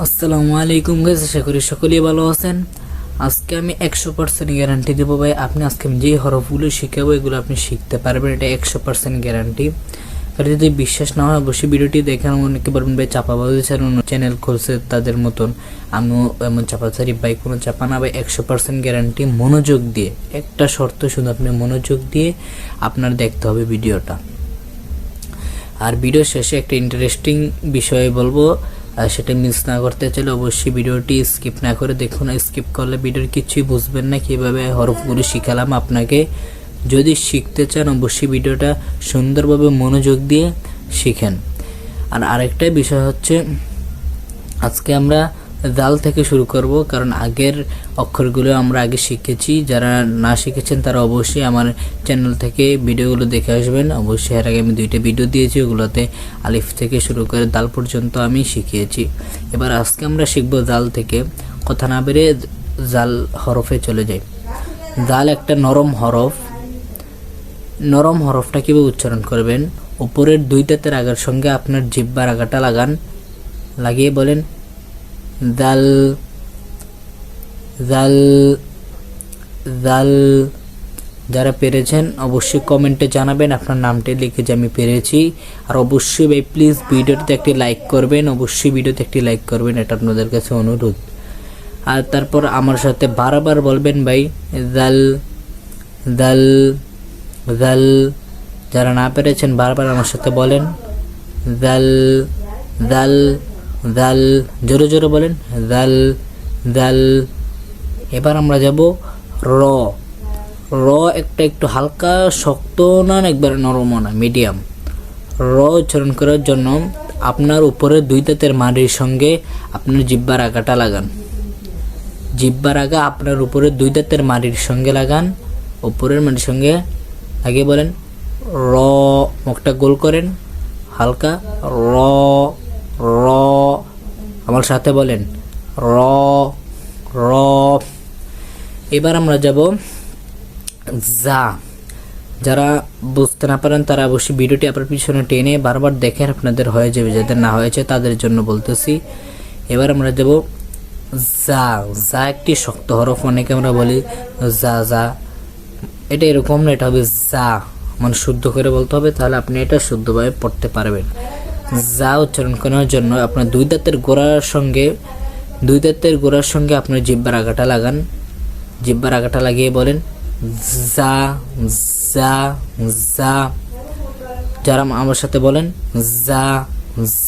আসসালামু আলাইকুম গাইস, আশা করি সকলেই ভালো আছেন। আজকে আমি 100% গ্যারান্টি দেবো ভাই, আপনি আজকে আমি যে হরফগুলো শিখাবো এগুলো আপনি শিখতে পারবেন, এটা 100% গ্যারান্টি। আর যদি বিশ্বাস না হয় অবশ্যই ভিডিওটি দেখেন। অনেকে বলবেন ভাই চাপাবাজি ছাড়া অন্য চ্যানেল খুলছে তাদের মতন, আমিও এমন চাপাচারি ভাই, কোনো চাপা না ভাই, 100% গ্যারান্টি। মনোযোগ দিয়ে, একটা শর্ত শুধু আপনি মনোযোগ দিয়ে আপনার দেখতে হবে ভিডিওটা। আর ভিডিও শেষে একটা ইন্টারেস্টিং বিষয় বলবো, সেটা মিস না করতে চাইলে অবশ্যই ভিডিওটি স্কিপ না করে দেখুন। স্কিপ করলে ভিডিওর কিছুই বুঝবেন না, কীভাবে হরফগুলো শিখালাম আপনাকে। যদি শিখতে চান অবশ্যই ভিডিওটা সুন্দরভাবে মনোযোগ দিয়ে শিখেন। আর আরেকটা বিষয় হচ্ছে, আজকে আমরা জাল থেকে শুরু করব, কারণ আগের অক্ষরগুলো আমরা আগে শিখেছি। যারা না শিখেছেন তারা অবশ্যই আমার চ্যানেল থেকে ভিডিওগুলো দেখে আসবেন। অবশ্যই এর আগে আমি 2টা ভিডিও দিয়েছি, ওগুলোতে আলিফ থেকে শুরু করে দাল পর্যন্ত আমি শিখিয়েছি। এবার আজকে আমরা শিখব জাল থেকে। কথা না বেরে জাল হরফে চলে যাই। জাল একটা নরম হরফ। নরম হরফটা কীভাবে উচ্চারণ করবেন, উপরের 2 দাঁতের আগার সঙ্গে আপনার জিহ্বার আগাটা লাগান, লাগিয়ে বলেন জাল জাল জাল। যারা পেরেছেন অবশ্যই কমেন্টে জানাবেন, আপনার নামটি লিখে যে আমি পেরেছি। আর অবশ্যই ভাই প্লিজ ভিডিওতে একটি লাইক করবেন, অবশ্যই ভিডিওতে একটি লাইক করবেন, এটা আপনাদের কাছে অনুরোধ। আর তারপর আমার সাথে বারবার বলবেন ভাই জাল জাল জাল। যারা না পেরেছেন বারবার আমার সাথে বলেন জাল জাল জাল, জোরে জোরে বলেন জাল জাল। এবার আমরা যাব র। র একটা একটু হালকা শক্ত না, একবার নরম না, মিডিয়াম। র উচ্চারণ করার জন্য আপনার উপরের 2 দাঁতের মাড়ির সঙ্গে আপনার জিহ্বার আগাটা লাগান। জিহ্বার আগা আপনার উপরের 2 দাঁতের মাড়ির সঙ্গে লাগান, উপরের মাড়ির সঙ্গে লাগিয়ে বলেন র। মুখটা গোল করেন হালকা, র র। আমার সাথে বলেন র র। এবার আমরা যাব যা। যারা বুঝতে না পারেন তারা অবশ্যই ভিডিওটি আপনার পিছনে টেনে বারবার দেখেন, আপনাদের হয়ে যাবে। যাদের না হয়েছে তাদের জন্য বলতেছি। এবার আমরা যাব যা। যা একটি শক্ত হরফ, অনেকে আমরা বলি যা যা, এটা এরকম না, এটা হবে যা। মানে শুদ্ধ করে বলতে হবে, তাহলে আপনি এটা শুদ্ধভাবে পড়তে পারবেন। যা উচ্চারণ করার জন্য আপনার 2 দাঁতের গোড়ার সঙ্গে আপনার জিহ্বার আগাটা লাগান। জিহ্বার আগাটা লাগিয়ে বলেন যা যা যা। যারা আমার সাথে বলেন যা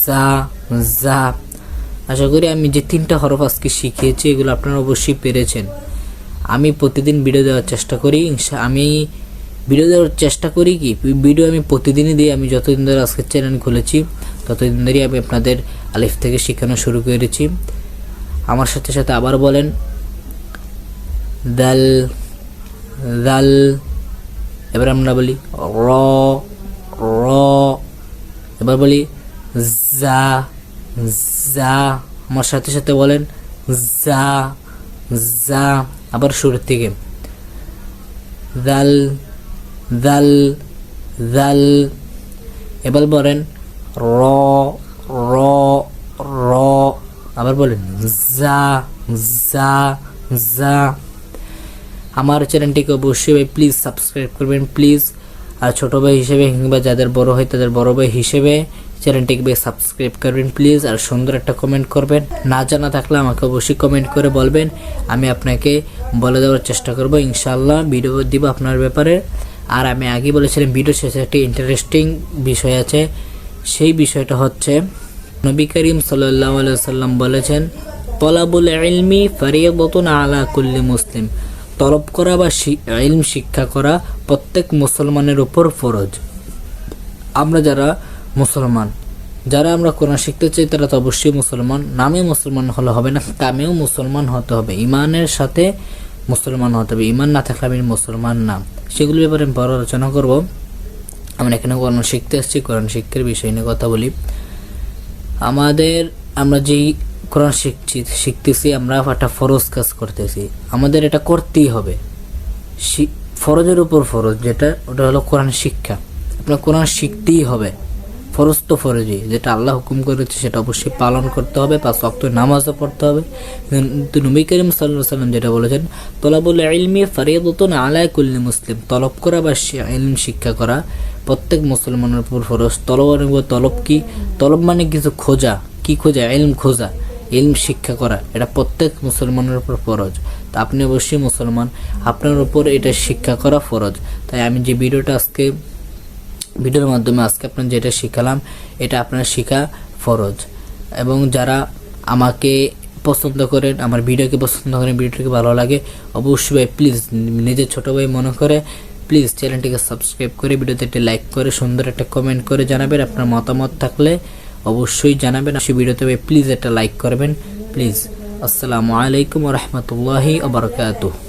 যা যা। আশা করি আমি যে 3টা হরফ আজকে শিখিয়েছি এগুলো আপনারা অবশ্যই পেরেছেন। আমি প্রতিদিন ভিডিও দেওয়ার চেষ্টা করি, ভিডিও আমি প্রতিদিনই দিই। আমি যতদিন ধরে আজকের চ্যানেল খুলেছি ততদিন ধরেই আমি আপনাদের আলিফ থেকে শেখানো শুরু করেছি। আমার সাথে সাথে আবার বলেন দাল দাল। এবার আমরা বলি র র। এবার বলি যা যা। আমার সাথে সাথে বলেন যা যা। আবার শুরুর থেকে দাল দাল দাল। এবার বলেন র র র। আবার বলেন যা যা যা। আমার চ্যানেলটিকে অবশ্যই ভাই প্লিজ সাবস্ক্রাইব করবেন প্লিজ। আর ছোটো ভাই হিসেবে কিংবা যাদের বড় হয় তাদের বড় ভাই হিসেবে চ্যানেলটিকে ভাই সাবস্ক্রাইব করবেন প্লিজ। আর সুন্দর একটা কমেন্ট করবেন, না জানা থাকলে আমাকে অবশ্যই কমেন্ট করে বলবেন, আমি আপনাকে বলে দেওয়ার চেষ্টা করব ইনশাআল্লাহ। ভিডিও দিব আপনার ব্যাপারে। আর আমি আগে বলেছিলাম ভিডিও শেষে একটি ইন্টারেস্টিং বিষয় আছে, সেই বিষয়টা হচ্ছে নবী করিম সাল্লাল্লাহু আলাইহি ওয়াসাল্লাম বলেছেন তলাবুল ইলমি ফারিয়াদাতুন আলা কুল্লি মুসলিম। তলব করা বা ইলম শিক্ষা করা প্রত্যেক মুসলমানের উপর ফরজ। আমরা যারা মুসলমান, যারা আমরা কোরআন শিখতে চাই তারা তো অবশ্যই মুসলমান। নামে মুসলমান হলে হবে না, কামেও মুসলমান হতে হবে, ইমানের সাথে মুসলমান হতে হবে। ইমান না থাকলে আমি মুসলমান না। সেগুলোর ব্যাপারে আমি বড় আলোচনা করব। আমরা এখানে কোরআন শিখতে আসছি, কোরআন শিক্ষার বিষয় নিয়ে কথা বলি। আমরা যেই কোরআন শিখতেছি আমরা একটা ফরজ কাজ করতেছি, আমাদের এটা করতেই হবে। ফরজের উপর ফরজ যেটা, ওটা হলো কোরআন শিক্ষা। আপনার কোরআন শিখতেই হবে। ফরজ তো ফরজই, যেটা আল্লাহ হুকুম করেছে সেটা অবশ্যই পালন করতে হবে, 5 ওয়াক্ত নামাজও পড়তে হবে। কিন্তু নবী করিম সাল্লাল্লাহু আলাইহি ওয়াসাল্লাম যেটা বলেছেন, তলাবুল ইলমি ফারিয়াদাতুন আলা কুল্লি মুসলিম, তলব করা বা ইলম শিক্ষা করা প্রত্যেক মুসলমানের উপর ফরজ। তলব কি? তলব মানে কিছু খোঁজা, কি খোঁজা? ইলম খোঁজা, ইলম শিক্ষা করা, এটা প্রত্যেক মুসলমানের উপর ফরজ। তো আপনি অবশ্যই মুসলমান, আপনার উপর এটা শিক্ষা করা ফরজ। তাই আমি যে ভিডিওর মাধ্যমে আজকে আপনার যেটা শিখালাম, এটা আপনার শিখা ফরজ। এবং যারা আমাকে পছন্দ করেন, আমার ভিডিওকে পছন্দ করেন, ভিডিওটিকে ভালো লাগে, অবশ্যই ভাই প্লিজ নিজের ছোটো ভাই মনে করে প্লিজ চ্যানেলটিকে সাবস্ক্রাইব করে ভিডিওতে একটি লাইক করে সুন্দর একটা কমেন্ট করে জানাবেন। আপনার মতামত থাকলে অবশ্যই জানাবেন। সেই ভিডিওতে ভাই প্লিজ একটা লাইক করবেন প্লিজ। আসসালামু আলাইকুম ওয়া রাহমাতুল্লাহি ওয়া বারাকাতুহু।